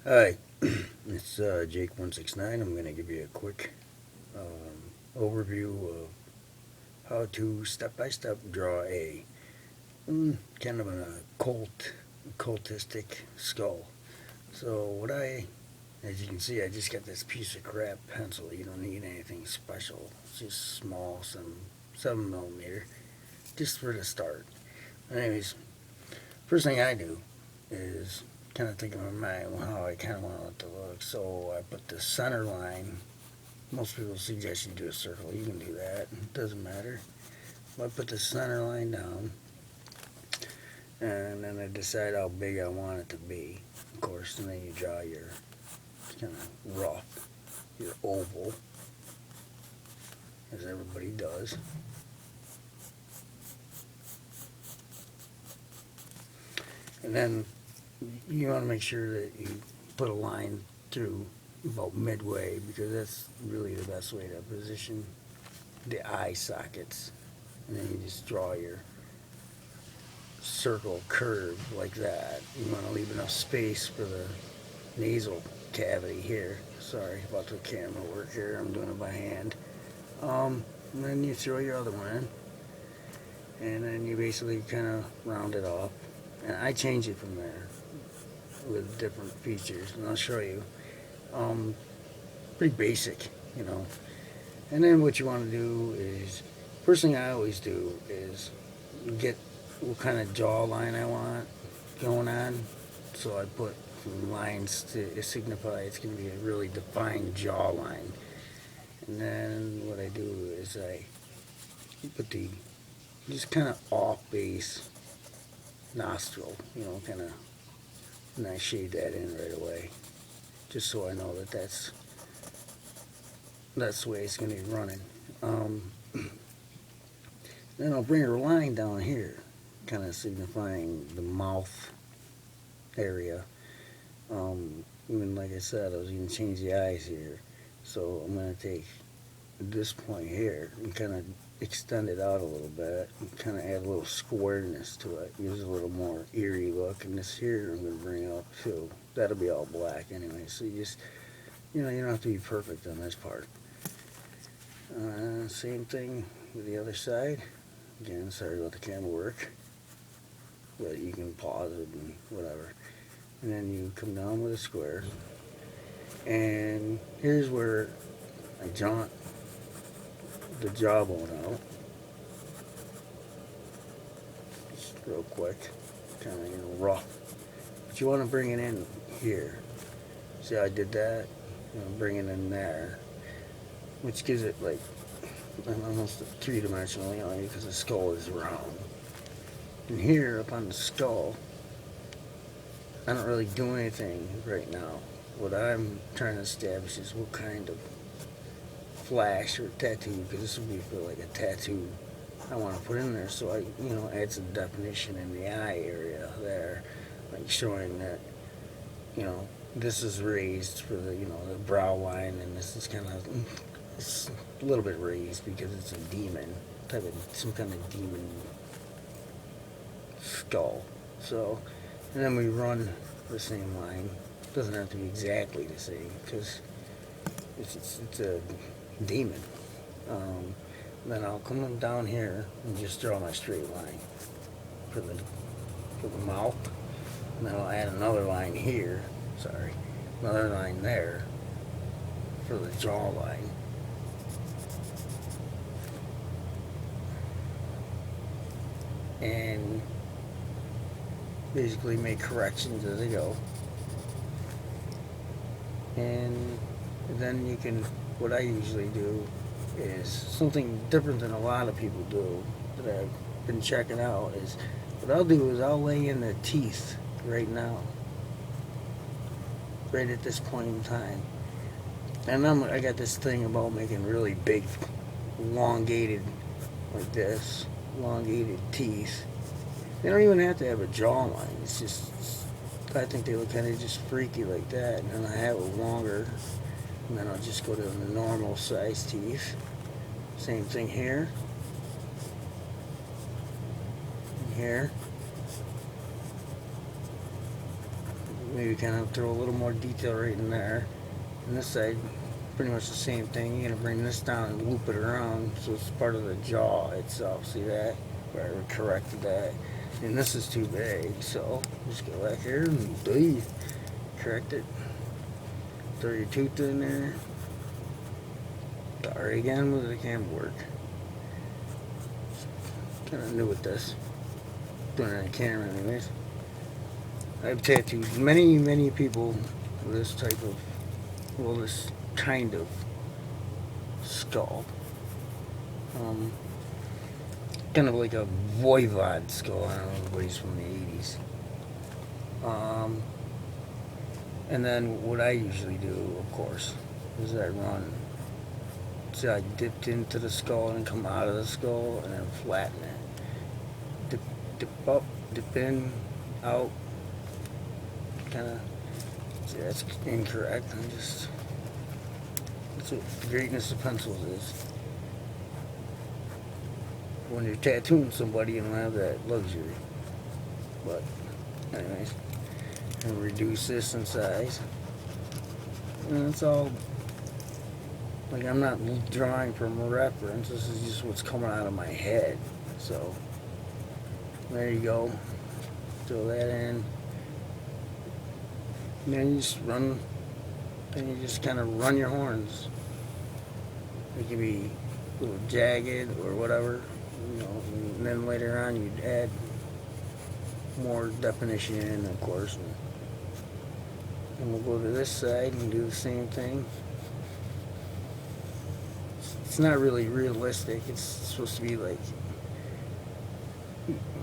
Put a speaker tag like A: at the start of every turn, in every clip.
A: Hi, it's Jake169. I'm going to give you a quick overview of how to step by step draw a kind of a cultistic skull. So, as you can see, I just got this piece of crap pencil. You don't need anything special, it's just small, some 7 millimeter, just for the start. Anyways, first thing I do is kind of think in my mind how I kind of want it to look. So I put the center line. Most people suggest you do a circle. You can do that. It doesn't matter. I put the center line down, and then I decide how big I want it to be. Of course, and then you draw your kind of rough, your oval, as everybody does. And then you want to make sure that you put a line through about midway, because that's really the best way to position the eye sockets. And then you just draw your circle curve like that. You want to leave enough space for the nasal cavity here. Sorry about the camera work here. I'm doing it by hand. And then you throw your other one in, and then you basically kind of round it off. And I change it from there with different features, and I'll show you. Pretty basic, you know. And then what you want to do is, first thing I always do is get what kind of jaw line I want going on. So I put some lines to signify it's going to be a really defined jaw line. And then what I do is I put the just kind of off base nostril, you know, kind of, and I shade that in right away, just so I know that that's the way it's going to be running. Then I'll bring a line down here, kind of signifying the mouth area. Even like I said, I was going to change the eyes here. So I'm going to take this point here and kind of extend it out a little bit and kind of add a little squareness to it. Gives it a little more eerie look. And this here I'm going to bring up too. That'll be all black anyway. So you just, you don't have to be perfect on this part. Same thing with the other side. Again, sorry about the camera work, but you can pause it and whatever. And then you come down with a square. And here's where I jaunt the jawbone out. Just real quick. Kind of, rough. But you want to bring it in here. See how I did that? Bring it in there. Which gives it like almost three-dimensional, because the skull is round. And here up on the skull, I don't really do anything right now. What I'm trying to establish is what kind of flash or tattoo, because this will be for like a tattoo I want to put in there, so I, add some definition in the eye area there, like showing that, this is raised for the, the brow line, and this is kind of, it's a little bit raised because it's a demon, some kind of demon skull. So, and then we run the same line. It doesn't have to be exactly the same, because it's a demon. Then I'll come down here and just draw my straight line for the mouth. And then I'll add another line here. Sorry, another line there for the jawline. And basically make corrections as I go. And then you can, what I usually do is something different than a lot of people do that I've been checking out, is what I'll do is I'll lay in the teeth right now, right at this point in time. And I got this thing about making really big, elongated, like this, elongated teeth. They don't even have to have a jawline. It's just, I think they look kind of just freaky like that. And then I have it longer, and then I'll just go to the normal size teeth. Same thing here. And here. maybe kind of throw a little more detail right in there. And this side, pretty much the same thing. You're gonna bring this down and loop it around so it's part of the jaw itself. See that? Where I corrected that. And this is too big, so just go back here and correct it. Throw your tooth in there. Sorry again with the camera work. Kind of new with this. Doing it on camera anyways. I've tattooed many people with this type of, well, this kind of skull. Kind of like a voivod skull. I don't know, everybody's from the 80s. And then what I usually do, of course, is I run. See, I dipped into the skull and come out of the skull and then flatten it. Dip up, dip in, out. Kind of. See, that's incorrect. That's what the greatness of pencils is. When you're tattooing somebody, you don't have that luxury. But, anyways, and reduce this in size. And it's all, like, I'm not drawing from a reference. This is just what's coming out of my head. So, there you go. Throw that in. And then you just run, and you just kind of run your horns. It can be a little jagged or whatever, you know, and then later on you'd add more definition in, of course. And we'll go to this side and do the same thing. It's not really realistic. It's supposed to be like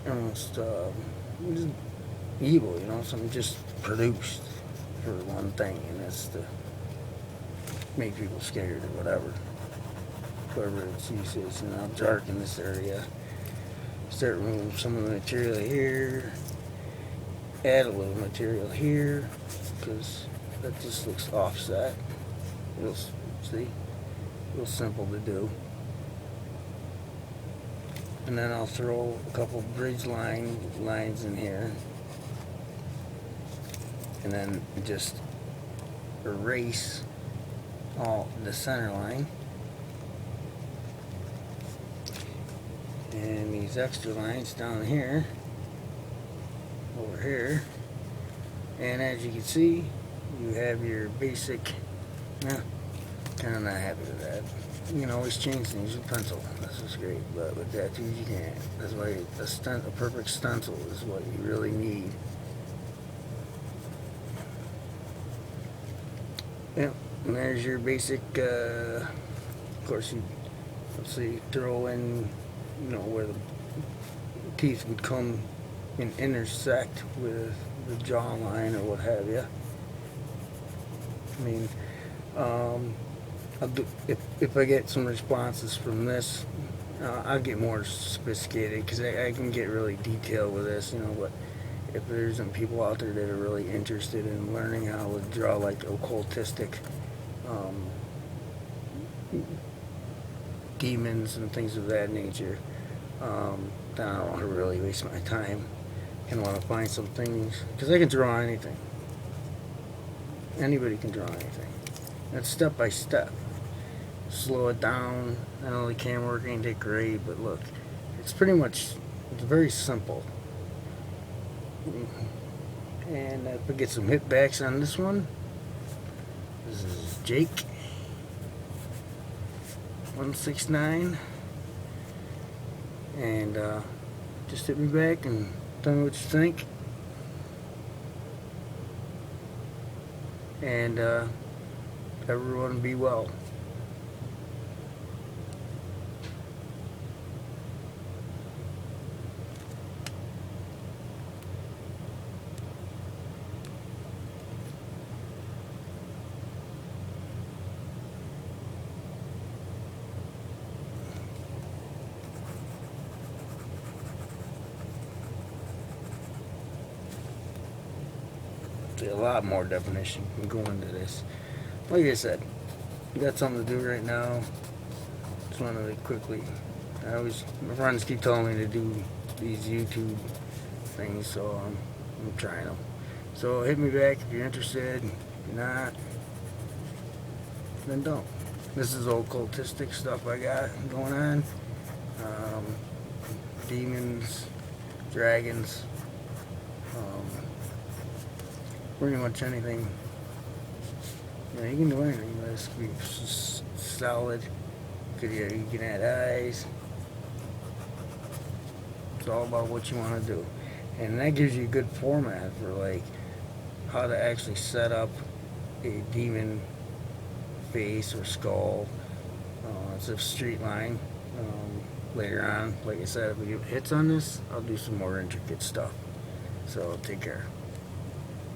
A: almost just evil, you know, something just produced for one thing, and that's to make people scared or whatever. Whatever its use is. And I'll darken this area. Start removing some of the material here. Add a little material here, because that just looks offset. You'll see, real simple to do. And then I'll throw a couple bridge lines in here, and then just erase all the center line. And these extra lines down here, over here, and as you can see, you have your basic, kind of not happy with that. You can always change things with pencil, this is great, but with tattoos you can't. That's why a perfect stencil is what you really need. Yep, and there's your basic, of course you, let's see, throw in, you know, where the teeth would come and intersect with the jawline or what have you. I mean, I'll do, if I get some responses from this, I'll get more sophisticated, because I can get really detailed with this, you know. But if there's some people out there that are really interested in learning how to draw like occultistic demons and things of that nature, then I don't want to really waste my time. I want to find some things, because I can draw anything. Anybody can draw anything. That's step by step. Slow it down. I know the camera work ain't that great, but look, it's pretty much, it's very simple. And if I get some hit backs on this one, this is Jake 169, and just hit me back and tell me what you think. And everyone be well. A lot more definition can go into this. Like I said, I got something to do right now. Just wanted to quickly. My friends keep telling me to do these YouTube things, so I'm trying them. So hit me back if you're interested. If you're not, then don't. This is occultistic stuff I got going on. Demons, dragons, pretty much anything. You know, you can do anything. This could be solid. You can add eyes. It's all about what you want to do. And that gives you a good format for like how to actually set up a demon face or skull. It's a street line. Later on, like I said, if we get hits on this, I'll do some more intricate stuff. So take care.